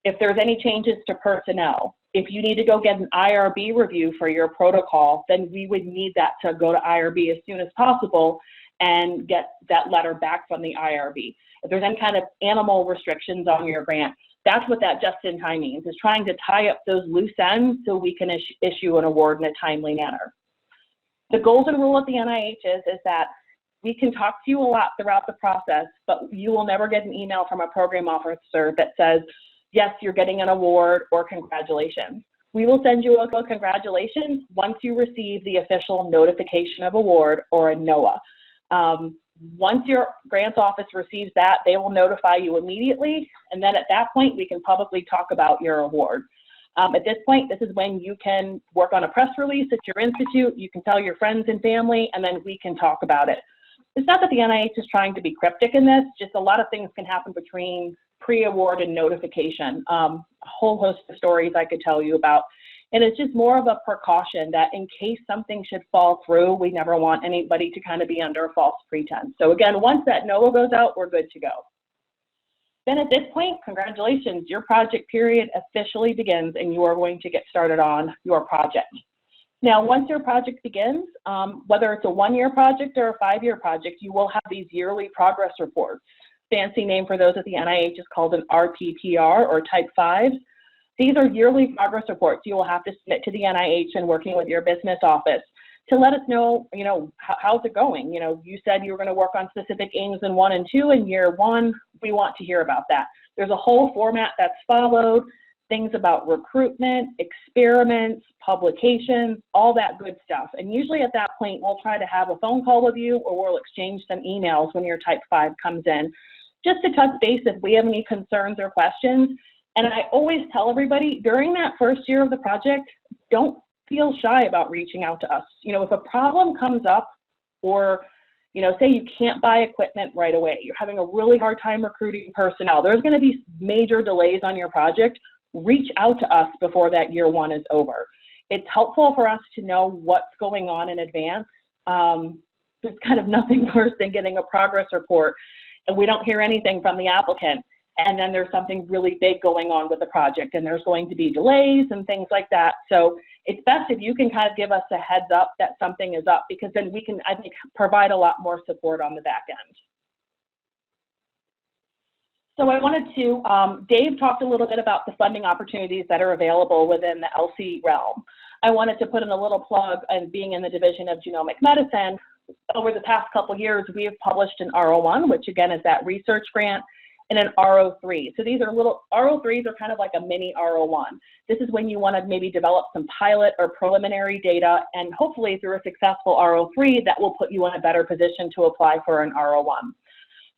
If there's any changes to personnel, if you need to go get an IRB review for your protocol, then we would need that to go to IRB as soon as possible and get that letter back from the IRB. If there's any kind of animal restrictions on your grant, that's what that just-in-time means, is trying to tie up those loose ends so we can issue an award in a timely manner. The golden rule at the NIH is that we can talk to you a lot throughout the process, but you will never get an email from a program officer that says, yes, you're getting an award or congratulations. We will send you a congratulations once you receive the official notification of award or a NOAA. Once your grants office receives that, they will notify you immediately, and then at that point, we can publicly talk about your award. At this point, this is when you can work on a press release at your institute, you can tell your friends and family, and then we can talk about it. It's not that the NIH is trying to be cryptic in this, just a lot of things can happen between pre-award and notification. A whole host of stories I could tell you about. And it's just more of a precaution that in case something should fall through, we never want anybody to kind of be under a false pretense. So again, once that NOAA goes out, we're good to go. Then at this point, congratulations, your project period officially begins and you are going to get started on your project. Now, once your project begins, whether it's a 1-year project or a 5-year project, you will have these yearly progress reports. Fancy name for those at the NIH is called an RPPR, or Type 5. These are yearly progress reports you will have to submit to the NIH and working with your business office to let us know, how's it going? You said you were going to work on specific aims in 1 and 2 in year 1. We want to hear about that. There's a whole format that's followed, things about recruitment, experiments, publications, all that good stuff. And usually at that point, we'll try to have a phone call with you, or we'll exchange some emails when your Type 5 comes in, just to touch base if we have any concerns or questions. And I always tell everybody, during that first year of the project, don't feel shy about reaching out to us. If a problem comes up, or say you can't buy equipment right away, you're having a really hard time recruiting personnel, there's going to be major delays on your project, reach out to us before that year 1 is over. It's helpful for us to know what's going on in advance. There's kind of nothing worse than getting a progress report and we don't hear anything from the applicant, and then there's something really big going on with the project and there's going to be delays and things like that. So it's best if you can kind of give us a heads up that something is up, because then we can, I think, provide a lot more support on the back end. So I wanted to, Dave talked a little bit about the funding opportunities that are available within the Elsi realm. I wanted to put in a little plug, and being in the Division of Genomic Medicine, over the past couple years, we have published an R01, which again is that research grant, and an R03. So these are little, R03s are kind of like a mini R01. This is when you want to maybe develop some pilot or preliminary data, and hopefully through a successful R03, that will put you in a better position to apply for an R01.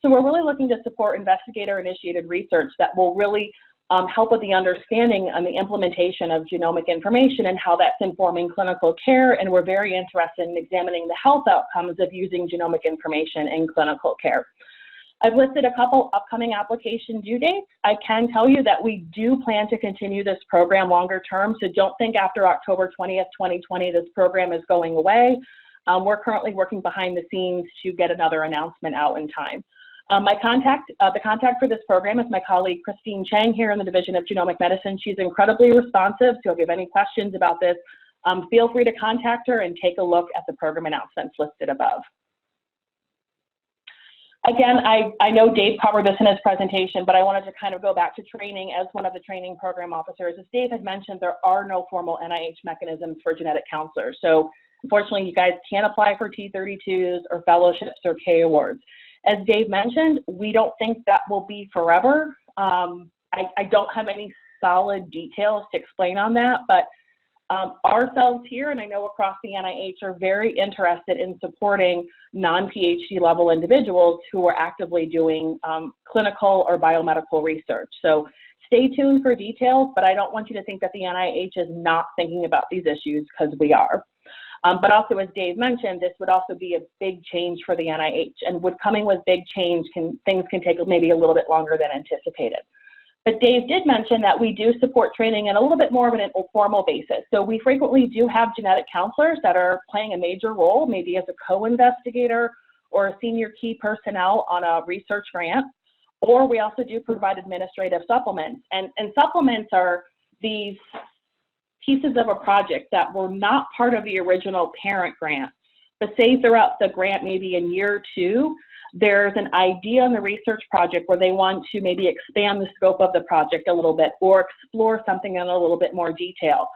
So we're really looking to support investigator-initiated research that will really help with the understanding and the implementation of genomic information and how that's informing clinical care, and we're very interested in examining the health outcomes of using genomic information in clinical care. I've listed a couple upcoming application due dates. I can tell you that we do plan to continue this program longer term, so don't think after October 20th, 2020, this program is going away. We're currently working behind the scenes to get another announcement out in time. The contact for this program is my colleague Christine Chang here in the Division of Genomic Medicine. She's incredibly responsive, so if you have any questions about this, feel free to contact her and take a look at the program announcements listed above. Again, I know Dave covered this in his presentation, but I wanted to kind of go back to training as one of the training program officers. As Dave had mentioned, there are no formal NIH mechanisms for genetic counselors. So unfortunately, you guys can't apply for T32s or fellowships or K awards. As Dave mentioned, we don't think that will be forever. I don't have any solid details to explain on that, but ourselves here, and I know across the NIH, are very interested in supporting non-PhD level individuals who are actively doing clinical or biomedical research. So stay tuned for details, but I don't want you to think that the NIH is not thinking about these issues, because we are. But also, as Dave mentioned, this would also be a big change for the NIH, and with coming with big change, things can take maybe a little bit longer than anticipated. But Dave did mention that we do support training in a little bit more of an informal basis. So we frequently do have genetic counselors that are playing a major role, maybe as a co-investigator or a senior key personnel on a research grant, or we also do provide administrative supplements. And supplements are these pieces of a project that were not part of the original parent grant, but say throughout the grant, maybe in year 2, there's an idea in the research project where they want to maybe expand the scope of the project a little bit or explore something in a little bit more detail.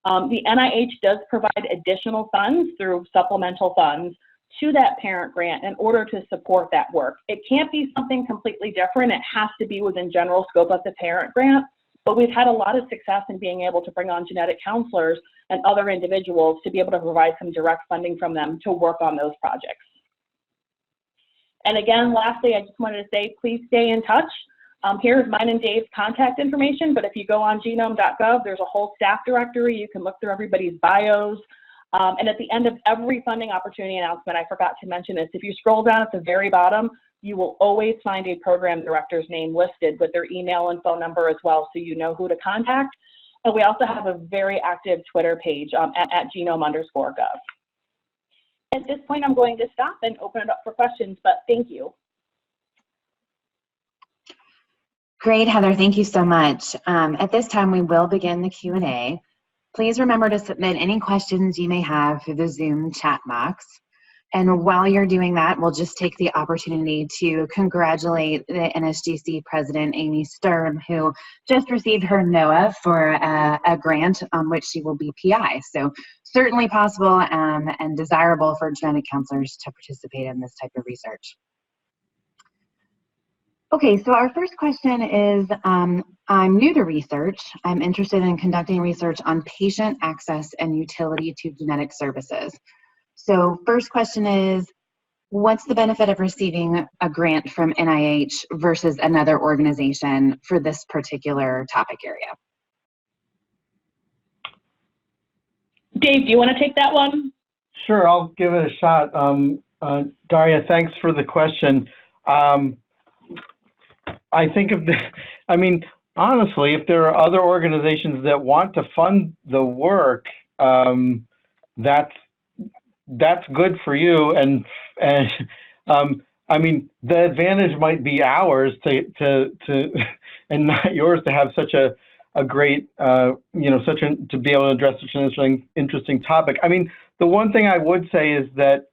The NIH does provide additional funds through supplemental funds to that parent grant in order to support that work. It can't be something completely different. It has to be within general scope of the parent grant. But we've had a lot of success in being able to bring on genetic counselors and other individuals to be able to provide some direct funding from them to work on those projects. And again, lastly, I just wanted to say, please stay in touch. Here's mine and Dave's contact information, but if you go on genome.gov, there's a whole staff directory. You can look through everybody's bios. And at the end of every funding opportunity announcement, I forgot to mention this, if you scroll down at the very bottom, you will always find a program director's name listed with their email and phone number as well, so you know who to contact. And we also have a very active Twitter page at genome_gov. At this point, I'm going to stop and open it up for questions, but thank you. Great, Heather, thank you so much. At this time, we will begin the Q&A. Please remember to submit any questions you may have through the Zoom chat box. And while you're doing that, we'll just take the opportunity to congratulate the NSGC President, Amy Stern, who just received her NOAA for a grant on which she will be PI. So certainly possible and desirable for genetic counselors to participate in this type of research. Okay, so our first question is, I'm new to research. I'm interested in conducting research on patient access and utility to genetic services. So first question is, what's the benefit of receiving a grant from NIH versus another organization for this particular topic area? Dave, do you want to take that one? Sure, I'll give it a shot. Daria, thanks for the question. I think of the, I mean, honestly, if there are other organizations that want to fund the work, that's good for you. And I mean, the advantage might be ours to and not yours to have such a great, you know, to be able to address such an interesting topic. I mean, the one thing I would say is that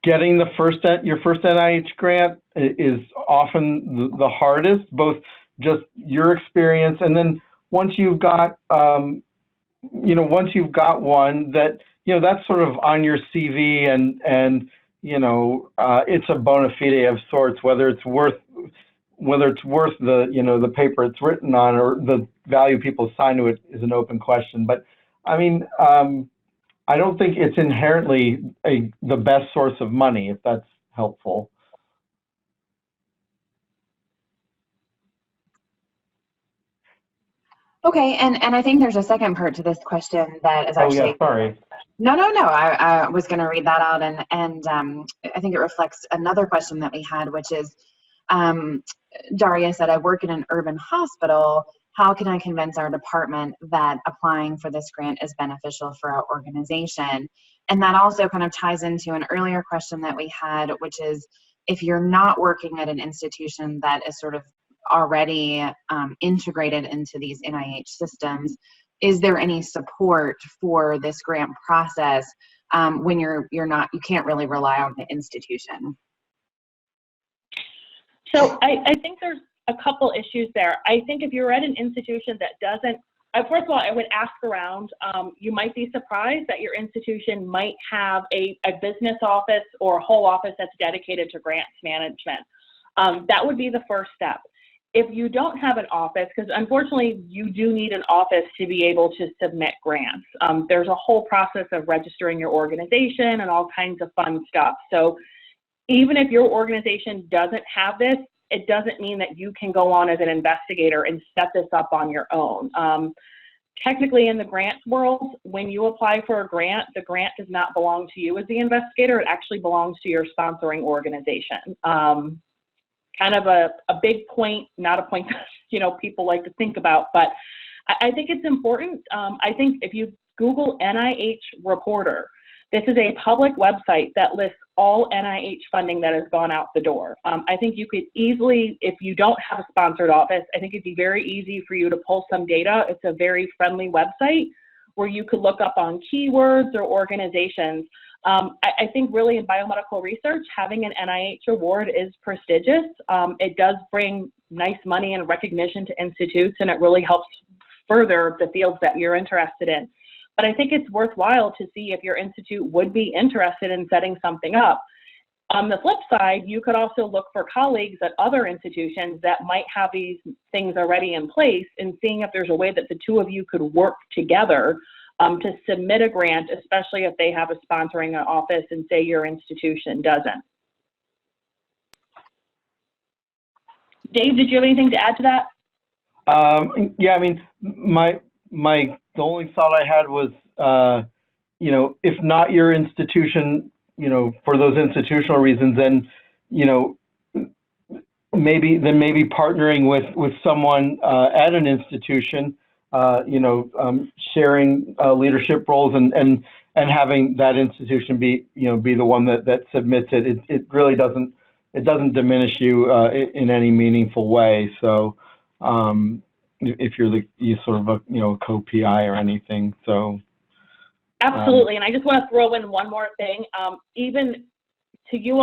getting your first NIH grant is often the hardest, both just your experience, and then once you've got, you know, once you've got one that, you know, that's sort of on your CV and you know, it's a bona fide of sorts, whether it's worth the, you know, the paper it's written on or the value people assign to it is an open question. But I mean, I don't think it's inherently the best source of money, if that's helpful. Okay, and I think there's a second part to this question that is actually. Oh yeah, sorry. No. I was going to read that out, and I think it reflects another question that we had, which is, Daria said, I work in an urban hospital. How can I convince our department that applying for this grant is beneficial for our organization? And that also kind of ties into an earlier question that we had, which is, if you're not working at an institution that is sort of already integrated into these NIH systems, is there any support for this grant process when you can't really rely on the institution? So I think there's a couple issues there. I think if you're at an institution that doesn't, first of all, I would ask around. You might be surprised that your institution might have a business office or a whole office that's dedicated to grants management. That would be the first step. If you don't have an office, because unfortunately you do need an office to be able to submit grants. There's a whole process of registering your organization and all kinds of fun stuff. So even if your organization doesn't have this, it doesn't mean that you can go on as an investigator and set this up on your own. Technically in the grants world, when you apply for a grant, the grant does not belong to you as the investigator. It actually belongs to your sponsoring organization. Kind of a big point, not a point that, you know, people like to think about, but I think it's important. I think if you Google NIH Reporter, this is a public website that lists all NIH funding that has gone out the door. I think you could easily, if you don't have a sponsored office, I think it'd be very easy for you to pull some data. It's a very friendly website where you could look up on keywords or organizations. I think really in biomedical research, having an NIH award is prestigious. It does bring nice money and recognition to institutes, and it really helps further the fields that you're interested in. But I think it's worthwhile to see if your institute would be interested in setting something up. On the flip side, you could also look for colleagues at other institutions that might have these things already in place and seeing if there's a way that the two of you could work together to submit a grant, especially if they have a sponsoring office and say your institution doesn't. Dave, did you have anything to add to that? Yeah, I mean, the only thought I had was, you know, if not your institution, you know, for those institutional reasons, then, you know, maybe partnering with someone at an institution, you know, sharing leadership roles and having that institution be the one that submits it. It really doesn't it doesn't diminish you in any meaningful way. So if you're you sort of a co-PI or anything, so. Absolutely, and I just want to throw in one more thing. Even to you,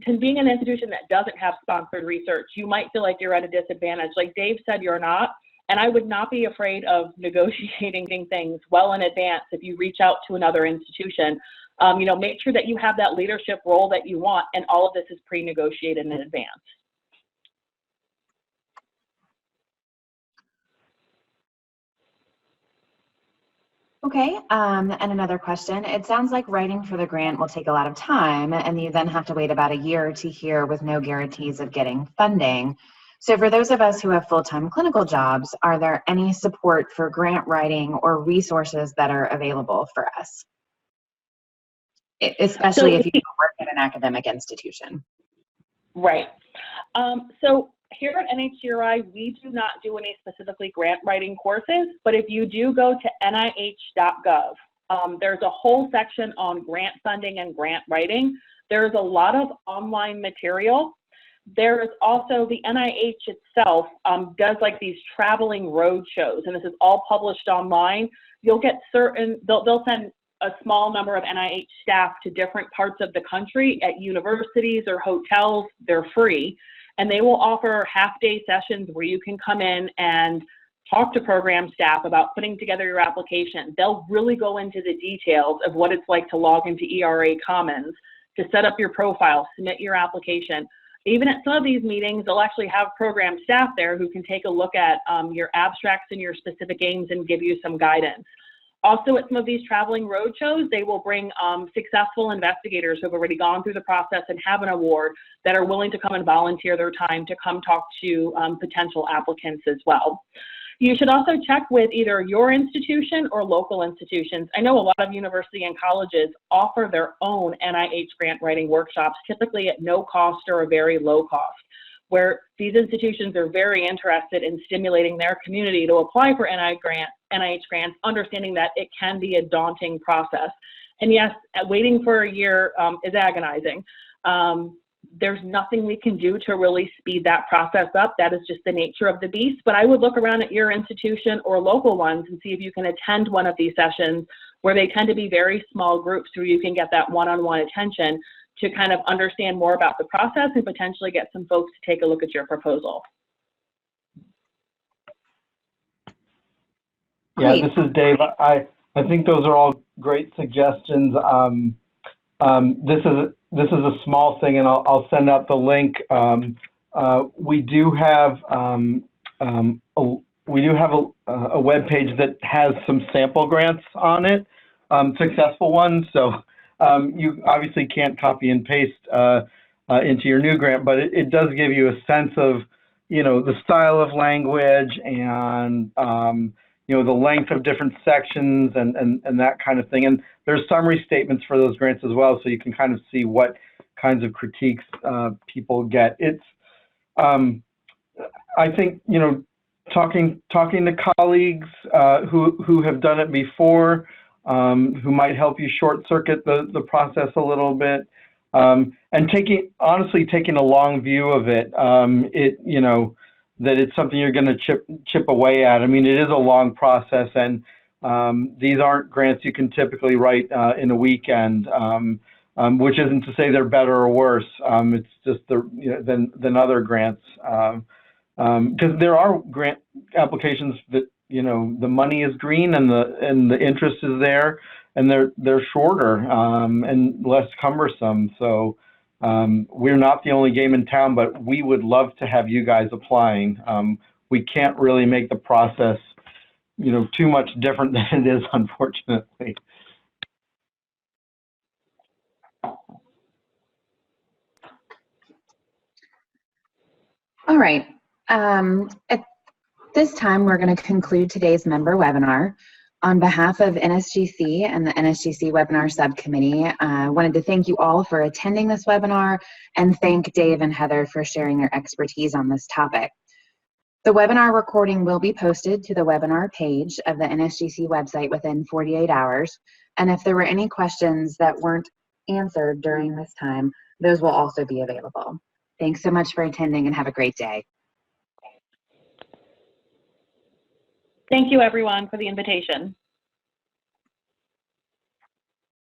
to being an institution that doesn't have sponsored research, you might feel like you're at a disadvantage. Like Dave said, you're not, and I would not be afraid of negotiating things well in advance if you reach out to another institution. Make sure that you have that leadership role that you want, and all of this is pre-negotiated in advance. Okay, and another question. It sounds like writing for the grant will take a lot of time, and you then have to wait about a year to hear with no guarantees of getting funding. So for those of us who have full-time clinical jobs, are there any support for grant writing or resources that are available for us? Especially if you work at an academic institution. Right. So here at NHGRI, we do not do any specifically grant writing courses, but if you do go to nih.gov, there's a whole section on grant funding and grant writing. There's a lot of online material. There is also the NIH itself does like these traveling road shows, and this is all published online. You'll get they'll send a small number of NIH staff to different parts of the country at universities or hotels. They're free, and they will offer half-day sessions where you can come in and talk to program staff about putting together your application. They'll really go into the details of what it's like to log into ERA Commons, to set up your profile, submit your application. Even at some of these meetings, they'll actually have program staff there who can take a look at your abstracts and your specific aims and give you some guidance. Also, at some of these traveling road shows, they will bring successful investigators who have already gone through the process and have an award that are willing to come and volunteer their time to come talk to potential applicants as well. You should also check with either your institution or local institutions. I know a lot of university and colleges offer their own NIH grant writing workshops, typically at no cost or a very low cost, where these institutions are very interested in stimulating their community to apply for NIH grants, understanding that it can be a daunting process. And yes, waiting for a year is agonizing. There's nothing we can do to really speed that process up. That is just the nature of the beast. But I would look around at your institution or local ones and see if you can attend one of these sessions where they tend to be very small groups where you can get that one-on-one attention to kind of understand more about the process and potentially get some folks to take a look at your proposal. Yeah, this is Dave. I think those are all great suggestions. This is a small thing, and I'll send out the link. We do have a web page that has some sample grants on it, successful ones. So you obviously can't copy and paste into your new grant, but it does give you a sense of the style of language and the length of different sections and that kind of thing. And there's summary statements for those grants as well, so you can kind of see what kinds of critiques people get. It's, I think, talking to colleagues who have done it before, who might help you short circuit the process a little bit, and honestly taking a long view of it. That it's something you're going to chip away at. I mean, it is a long process, and these aren't grants you can typically write in a weekend, which isn't to say they're better or worse. It's just than other grants, because there are grant applications that the money is green and the interest is there, and they're shorter and less cumbersome. So. We're not the only game in town, but we would love to have you guys applying. We can't really make the process, too much different than it is, unfortunately. All right. At this time, we're going to conclude today's member webinar. On behalf of NSGC and the NSGC Webinar Subcommittee, I wanted to thank you all for attending this webinar and thank Dave and Heather for sharing their expertise on this topic. The webinar recording will be posted to the webinar page of the NSGC website within 48 hours. And if there were any questions that weren't answered during this time, those will also be available. Thanks so much for attending and have a great day. Thank you, everyone, for the invitation.